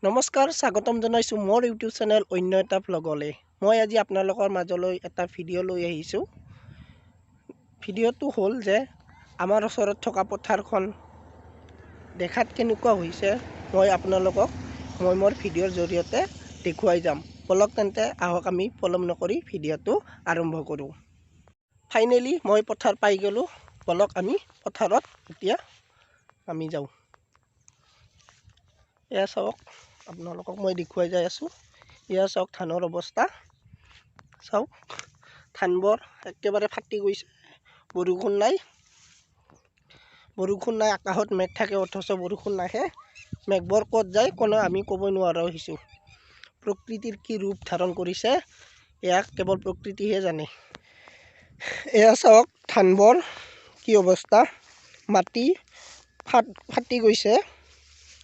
নমস্কাৰ স্বাগতম জনাইছোঁ মোৰ ইউটিউব চেনেল অন্য এটা ব্লগলৈ। মই আজি আপোনালোকৰ মাজলৈ এটা ভিডিঅ' লৈ আহিছোঁ। ভিডিঅ'টো হ'ল যে আমাৰ ওচৰত থকা পথাৰখন দেখাত কেনেকুৱা হৈছে মই আপোনালোকক মোৰ ভিডিঅ'ৰ জৰিয়তে দেখুৱাই যাম। বলক তেন্তে আহক আমি পলম নকৰি ভিডিঅ'টো আৰম্ভ কৰোঁ। ফাইনেলি মই পথাৰ পাই গ'লোঁ। বলক আমি পথাৰত এতিয়া আমি যাওঁ। এয়া চাওক, আপোনালোকক মই দেখুৱাই যাই আছোঁ। এয়া চাওক ধানৰ অৱস্থা, চাওক ধানবোৰ একেবাৰে ফাটি গৈছে। বৰষুণ নাই, আকাশত মেঘ থাকে অথচ বৰষুণ নাহে। মেঘবোৰ ক'ত যায় কোনো আমি ক'ব নোৱাৰা হৈছোঁ। প্ৰকৃতিৰ কি ৰূপ ধাৰণ কৰিছে এয়া কেৱল প্ৰকৃতিহে জানে। এয়া চাওক ধানবোৰ কি অৱস্থা, মাটি ফাটি গৈছে,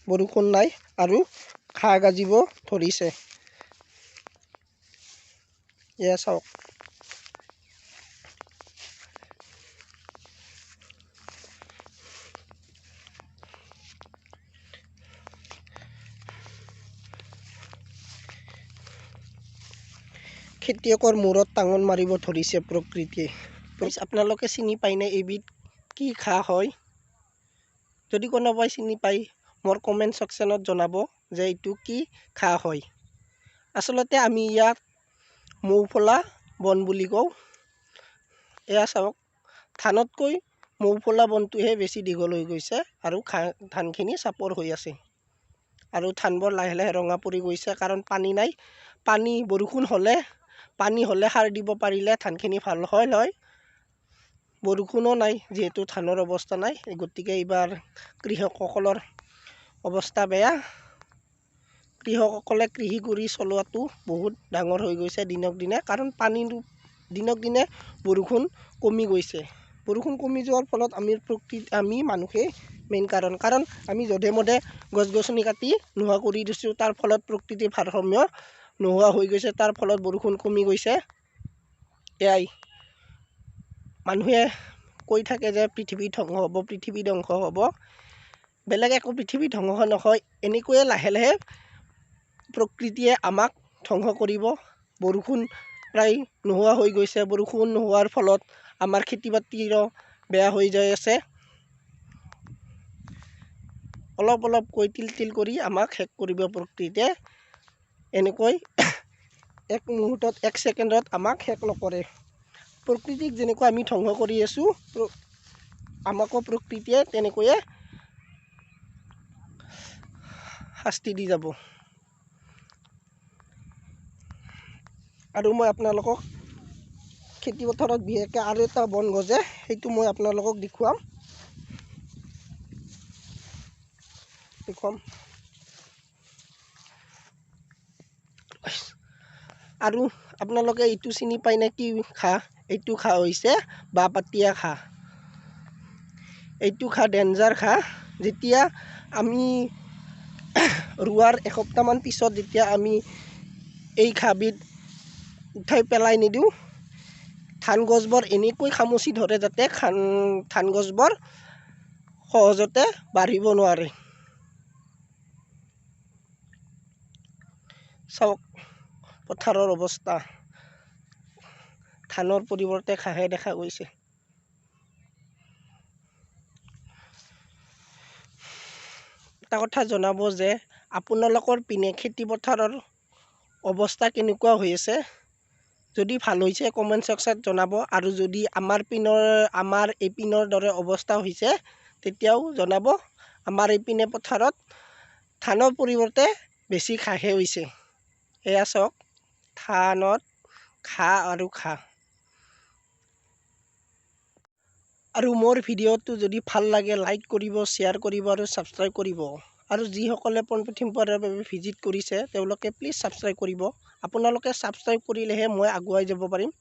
বৰষুণ নাই আৰু ঘাঁহ গাজিব ধৰিছে। এয়া চাওক, খেতিয়কৰ মূৰত টাঙন মাৰিব ধৰিছে প্ৰকৃতিয়ে। আপোনালোকে চিনি পায়নে এইবিধ কি ঘাঁহ হয়? যদি কোনোবাই চিনি পায় মোৰ কমেণ্ট ছেকশ্যনত জনাব যে এইটো কি ঘাঁহ হয়। আচলতে আমি ইয়াক মৌফলা বন বুলি কওঁ। এয়া চাওক, ধানতকৈ মৌফলা বনটোহে বেছি দীঘল হৈ গৈছে আৰু ধানখিনি চাপৰ হৈ আছে। আৰু ধানবোৰ লাহে লাহে ৰঙা পৰি গৈছে, কাৰণ পানী নাই। বৰষুণ হ'লে সাৰ দিব পাৰিলে ধানখিনি ভাল হয়। বৰষুণো নাই, যিহেতু ধানৰ অৱস্থা নাই, গতিকে এইবাৰ কৃষকসকলৰ অৱস্থা বেয়া। কৃষকসকলে কৃষি কৰি চলোৱাটো বহুত ডাঙৰ হৈ গৈছে দিনক দিনে, কাৰণ দিনক দিনে বৰষুণ কমি গৈছে। বৰষুণ কমি যোৱাৰ ফলত আমি মানুহে মেইন কাৰণ আমি যধে মধে গছ গছনি কাটি নোহোৱা কৰি দিছোঁ। তাৰ ফলত প্ৰকৃতিৰ ভাৰসাম্য নোহোৱা হৈ গৈছে, তাৰ ফলত বৰষুণ কমি গৈছে। এয়াই মানুহে কৈ থাকে যে পৃথিৱী ধ্বংস হ'ব। বেলেগ একো পৃথিৱী ধ্বংস নহয়, এনেকৈয়ে লাহে লাহে প্ৰকৃতিয়ে আমাক ধ্বংস কৰিব। বৰষুণ প্ৰায় নোহোৱা হৈ গৈছে। বৰষুণ নোহোৱাৰ ফলত আমাৰ খেতি বাতিও বেয়া হৈ যাই আছে। অলপকৈ তিল কৰি আমাক শেষ কৰিব প্ৰকৃতিয়ে। এনেকৈ এক মুহূৰ্তত, এক ছেকেণ্ডত আমাক শেষ নকৰে। প্ৰকৃতিক যেনেকৈ আমি ধ্বংস কৰি আছোঁ, আমাকো প্ৰকৃতিয়ে তেনেকৈয়ে শাস্তি দি যাব। আৰু মই আপোনালোকক খেতি পথাৰত বিশেষকৈ আৰু এটা বন গজে, সেইটো মই আপোনালোকক দেখুৱাম। আৰু আপোনালোকে এইটো চিনি পায়নে কি ঘাঁহ? এইটো ঘাঁহ হৈছে বাঁহপাতীয়া ঘাঁহ। এইটো ঘাঁহ ডেঞ্জাৰ ঘাঁহ। যেতিয়া আমি ৰোৱাৰ এসপ্তাহমান পিছত যেতিয়া আমি এই ঘাঁহবিধ উঠাই পেলাই নিদিওঁ, ধান গছবোৰ এনেকৈ খামুচি ধৰে যাতে ধান গছবোৰ সহজতে বাঢ়িব নোৱাৰে। চাওক পথাৰৰ অৱস্থা, ধানৰ পৰিৱৰ্তে ঘাঁহে দেখা গৈছে। এটা কথা জনাব যে আপোনালোকৰ পিনে খেতি পথাৰৰ অৱস্থা কেনেকুৱা হৈ আছে। যদি ভাল হৈছে কমেণ্ট ছেকশ্যনত জনাব, আৰু যদি আমাৰ এইপিনৰ দৰে অৱস্থা হৈছে তেতিয়াও জনাব। আমাৰ এইপিনে পথাৰত ধানৰ পৰিৱৰ্তে বেছি ঘাঁহে হৈছে। এয়া চাওক, ধানত ঘাঁহ আৰু ঘাঁহ। আৰু মোৰ ভিডিঅ'টো যদি ভাল লাগে লাইক কৰিব, শ্বেয়াৰ কৰিব আৰু ছাবস্ক্ৰাইব কৰিব। আৰু যিসকলে প্ৰথমবাৰৰ বাবে ভিজিট কৰিছে তেওঁলোকে প্লিজ ছাবস্ক্ৰাইব কৰিব। আপোনালোকে ছাবস্ক্ৰাইব কৰিলেহে মই আগুৱাই যাব পাৰিম।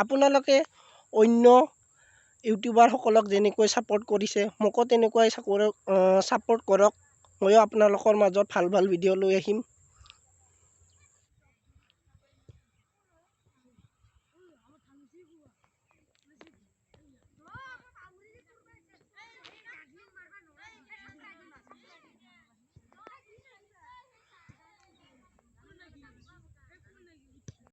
আপোনালোকে অন্য ইউটিউবাৰসকলক যেনেকৈ ছাপোৰ্ট কৰিছে মোকো তেনেকুৱাই ছাপোৰ্ট কৰক। ময়ো আপোনালোকৰ মাজত ভাল ভিডিঅ' লৈ আহিম।